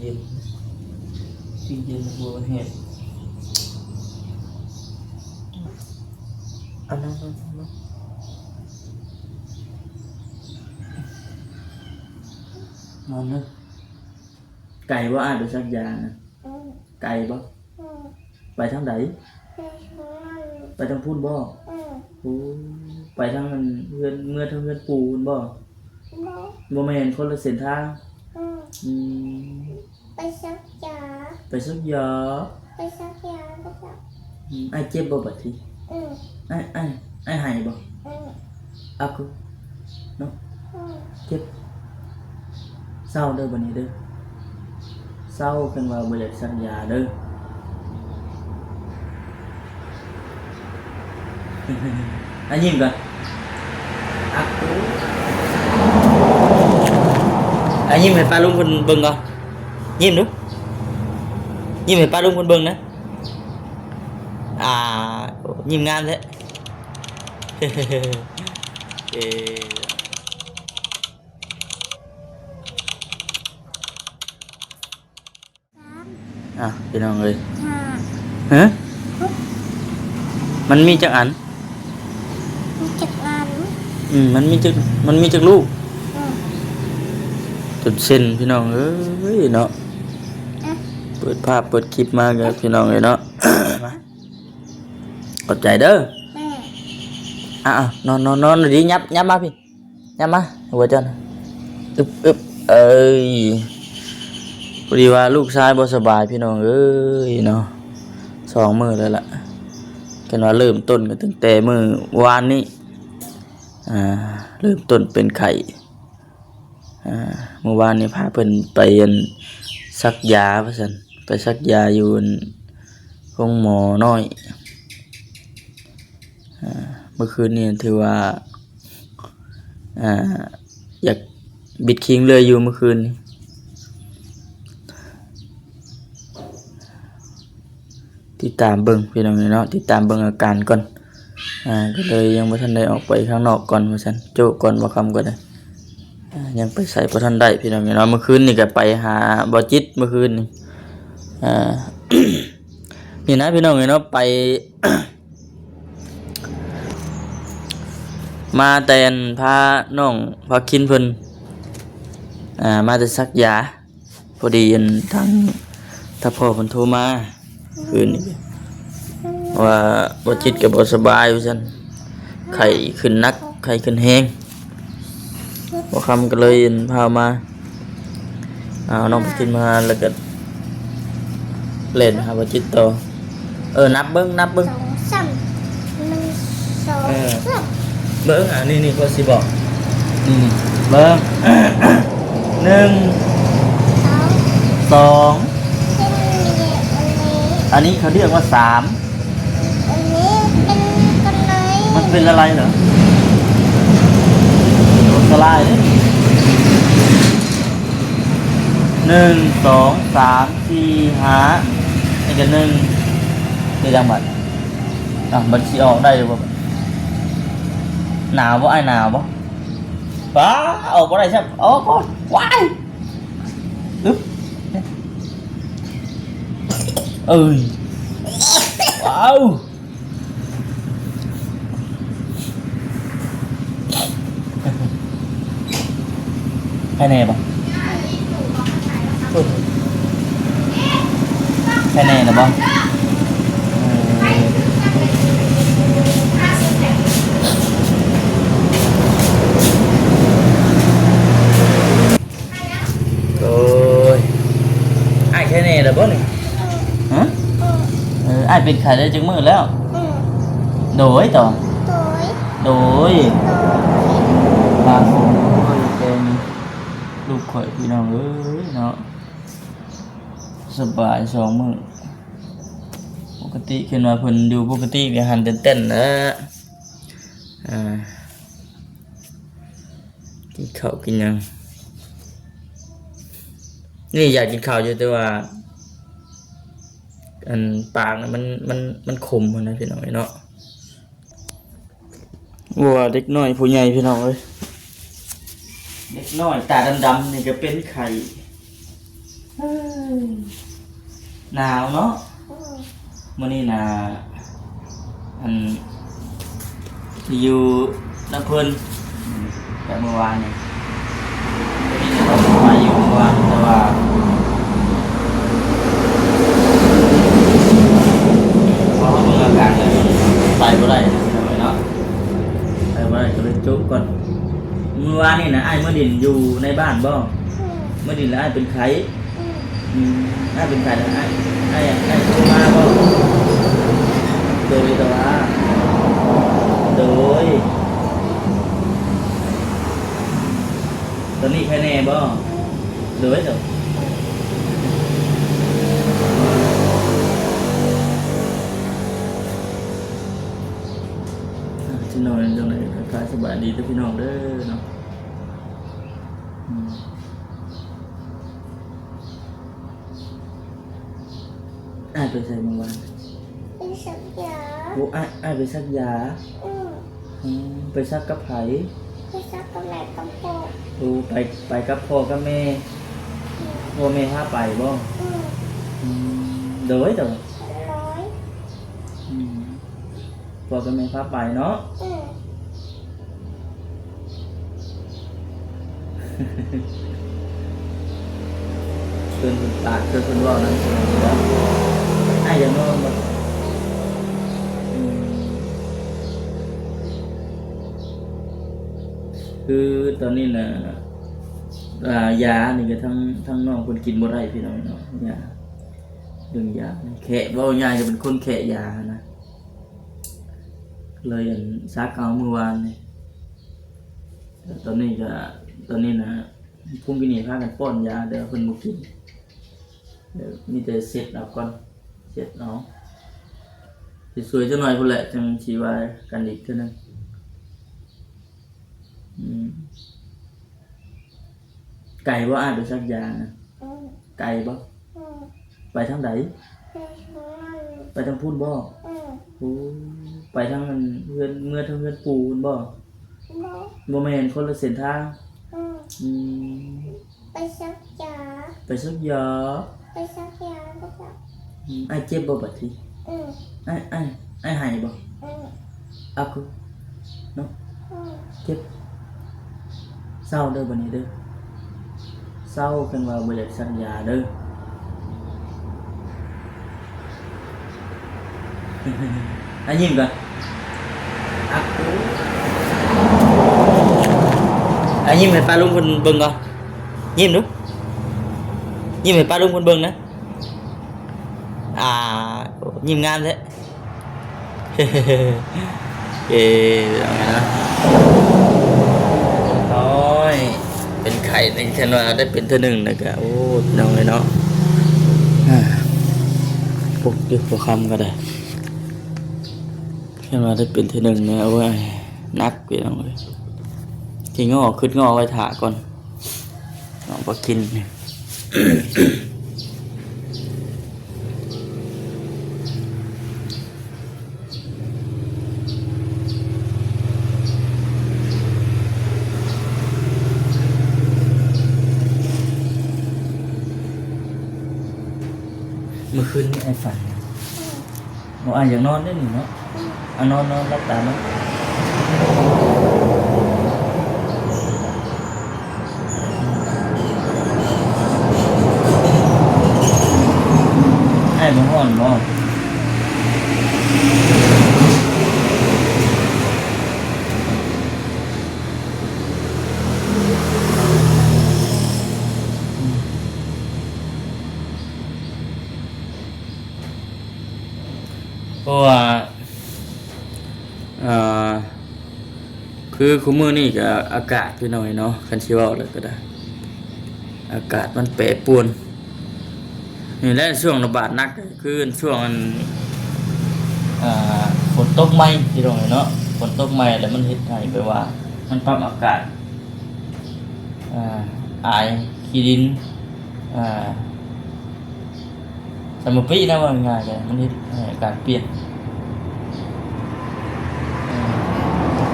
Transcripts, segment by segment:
เย็นสิ่งเย็นบัวเห็ดอันนั้นนอนเลยไก่ว่าอาจจะสักยานะไก่บ่ไปทางไหนไปทางพูนบ่โอ้ไปทางเพื่อนเมื่อทางเพื่อนปูนบ่บ่แม่นคนละเส้นทางไปสักยาไปสักยาไปสักยาไปสักไอ้เจ็บบ่บัดทีไอ้หายบ่อักเนาะเจ็บเศร้าเด้อบัดนี้เด้อเศร้ากันว่าบ่อยากสักยาเด้ออันยิ้มก่อนอักอันยิ้มให้ป้าลุงคนเบิ่งก่อนยิ้มดูยิ้มให้ป้าลุงคนเบิ่งนะยิ้มงามแท้พี่น้องเอ้ยฮะมันมีจักอันมันมีจักลูกจุดเส้นพี่น้องเอ้ยเนาะเปิดภาพเปิดคลิปมากับพี่น้องเลยเนาะมาขอบใจเด้อนอนดียับมาพี่ยับมาหัวจันอึบเอ้ยพอดีว่าลูกชายบ่สบายพี่น้องเอ้ยเนาะ2 มื้อแล้วล่ะกันว่าเริ่มต้นกันตั้งแต่มื้อวานนี้เริ่มต้นเป็นไข้เมื่อวานนี้พาเพิ่นไปซักยาว่าซั่นไปซักยาอยู่ห้องหมอน้อยเมื่อคืนนี้ถือว่าอยากบิดคิงเลยอยู่เมื่อคืนนี้ติดตามเบิ่งพี่น้องเนาะติดตามเบิ่งอาการก่อนก็เลยยังบ่ทันได้ออกไปข้างนอกก่อนว่าซั่นโจก่อนบ่คำก็ได้ยังไปใส่บ่ทันได้พี่น้องเนาะเมื่อคืนนี่ก็ไปหาบ่จิตเมื่อคืนนี่นี่นะพี่น้องเนาะไป มาแต่นพาน้องพาคินเพิ่นมาแต่ซักยาพอดีทางถ้าพ่อเพิ่นโทรมาคืนนี้ว่าบ่จิตก็บ่สบายว่าซั่นไข้ขึ้นนักไข้ขึ้นแฮงบ่คำก็เลยพามาน้องพาคินมาแล้วก็เล่นหาบ่จิตต่อนับเบิ่ง2 3 1 2 3เบิ้งนี่ก็สิบอกเบิ้ง1 2อันนี้เขาเรียกว่า3อันนี้เป็นกันไหนมันเป็นอะไรเหรอสลายเลย1 2 3 4 5นี่ก็1นี่จังบัดบัดสิออกได้บ่หนาวบ่ไอ้หนาวบ่ป้าออกบ่ได้ใช่โอ้ก่อนว้ายอึ๊บว้าวแค่แน่บ่แค่แน่นะบ่แค่นี้แหละบ่นี่ฮะอ้ายเป็นไข้ได้จังมื้อแล้วโดยต่อโดยลาโอ้ยเป็นลูกข่อยพี่น้องเอ้ยเนาะสบาย2 มื้อปกติขึ้นมาเพิ่นอยู่ปกติมีหันเต้นๆนะกินข้าวกินหยังนี่อยากกินข้าวอยู่แต่ว่าปากนะมันขมนะพี่น้องเนาะวัวเด็กน้อยผู้ใหญ่พี่น้องเอ้ยเด็กน้อยตาดำๆนี่ก็เป็นไข่ หนาวเนาะ อืม มื้อนี้น่ะอันที่อยู่น้ำเพิ่นแต่เมื่อวานนี่เราไปอยู่เมื่อวานแต่ว่าพอเบิ่งอาการเลยไปบ่ได้เนาะไปบ่ได้ก็เลยจุกก่อนเมื่อวานนี่นะอ้ายเมื่อดินอยู่ในบ้านบ่ อืม เมื่อดินแล้วอ้ายเป็นไข้ อืม อ้ายเป็นไข้แล้วอ้ายโทรมาบ่โดยแต่ว่าโดยตอนนี้แค่แน่บ่โดยเถอะพี่น้องจังได๋ก็สบายดีเด้อพี่น้องเด้อเนาะอ้ายไปใส่เมื่อวาน เป็นสัญญา โอ้อ้ายไปซักยา ไปซักกับไผ ไปซักกับแม่กับพ่อ โอ้ไปกับพ่อกับแม่พ่อแม่พาไปบ่ โดยแต่ว่า ร้อย พ่อกับแม่พาไปเนาะ เพิ่นปากเพิ่นเว้านั้นแล้วอ้ายอย่านอนบ่คือตอนนี้น่ะยานี่ก็ทั้งน้องเพิ่นกินบ่ได้พี่น้องเนาะยาเรื่องยาแขะเว้าง่ายจะเป็นคนแขะยานะเลยอันซักเอาเมื่อวานนี่แต่ตอนนี้น่ะพุ่งกินนี่พากันป้อนยาเดี๋ยวเพิ่นบ่กินเดี๋ยวมีแต่เสร็จเอาก่อนเสร็จเอาสิสวยจังหน่อยพุ่นแหละจังสิว่ากันอีกเทื่อนึงไก่บ่อ้ายไปซักยานะไก่บ่ไปทางใดไปทางพูนบ่โอ้ไปทางนั้นเฮือนเมื่อทางเฮือนปู่พุ่นบ่บ่แม่นคนละเส้นทางไปซักยา ไปซักยา ไปซักยาไปซัก อ้ายเจ็บบ่บัดทีอ้ายหายบ่เอาคือเนาะเจ็บเศร้าเด้อบัดนี้เด้อเศร้าเพิ่นว่าบ่อยากซักยาเด้ออันยิ้มก่อนอันยิ้มให้ป้าลุงคนเบิ่งก่อนยิ้มดูยิ้มให้ป้าลุงคนเบิ่งนะยิ้มงามแท้เอาไงนะโอ้ยเป็นไข่ในฉันว่าได้เป็นเท่านึงนะกะโอ้น้องเลยเนาะปลุกดึกปลุกคำก็ได้ฉันว่าได้เป็นเท่านึงเนี่ยโอ้ยนักไปน้องเลยกินงอขึ้นงอไว้ถาก่อนน้องพอกินเมื่อคืนไอ้ฝันบอกอย่างนอนได้หนิเนาะนอนรับตาเนาะไอ้บ่ฮ้อนบ่เพราะว่าคือคุมื้อนี้ก็อากาศพี่น้อยเนาะคันสิเว้าเลยก็ได้อากาศมันแปรปรวนนี่แหละช่วงระบาดหนักคือช่วงฝนตกใหม่พี่น้อยเนาะฝนตกใหม่แล้วมันเฮ็ดให้ไปว่ามันปรับอากาศอายขี้ดินสมปีนะว่าง่ายๆมันเฮ็ดให้อากาศเปลี่ยน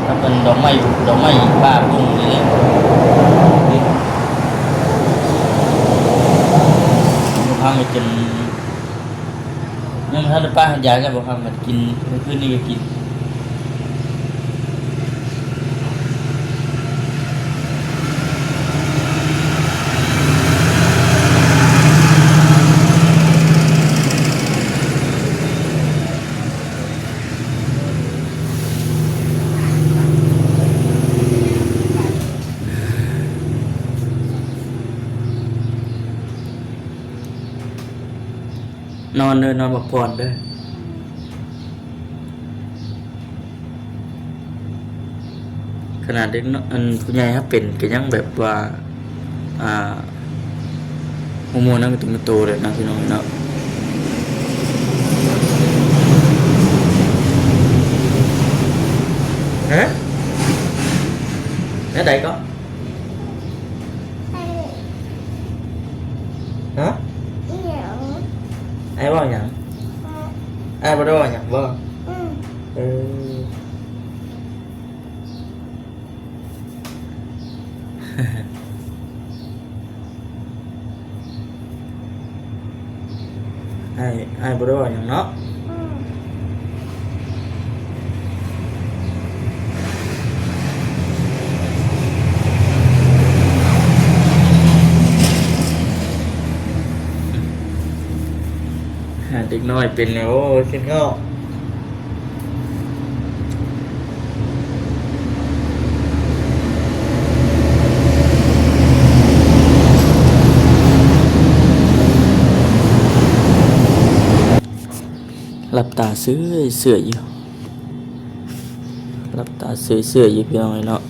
ถ้าเป็นดอกไม้บ้าพุ่งนี่เลย ข้างไปจนยังบ่ทันได้ป้าหันยาจะบ่ข้างมันกินเมื่อคืนนี้ก็กินนอนเด้อนอนพักผ่อนเด้อขนาดเด็กน้อยอันผู้ใหญ่ครับเป็นก็ยังแบบว่าฮอร์โมนนั้นก็ต้องโตเลยนะพี่น้องเนาะฮะแล้วใดก็ ไอ้ ฮะ เหนียว ไอ้บ่หยังไอ้บ่ได้ว่าหยังบ่ อืม เออ ไอ้บ่ได้ว่าหยังเนาะ อืม เด็กน้อยเป็นแล้วโอ้ยคิดเงาะหลับตาเสื่อยอยู่หลับตาเสื่อยอยู่พี่น้องเนาะ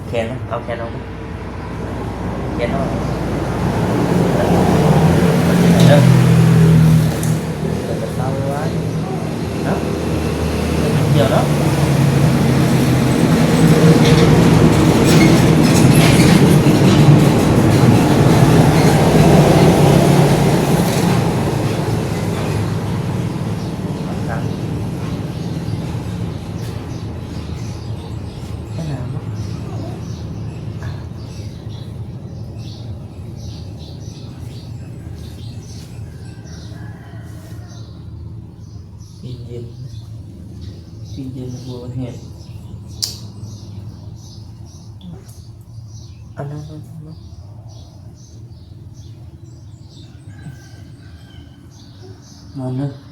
แขนเอาแขนเอาแขนเอาเด้อจะเศร้าไว้เนาะเดี๋ยวเนาะเย็นบัวเห็ดอันนั้นนอนเลย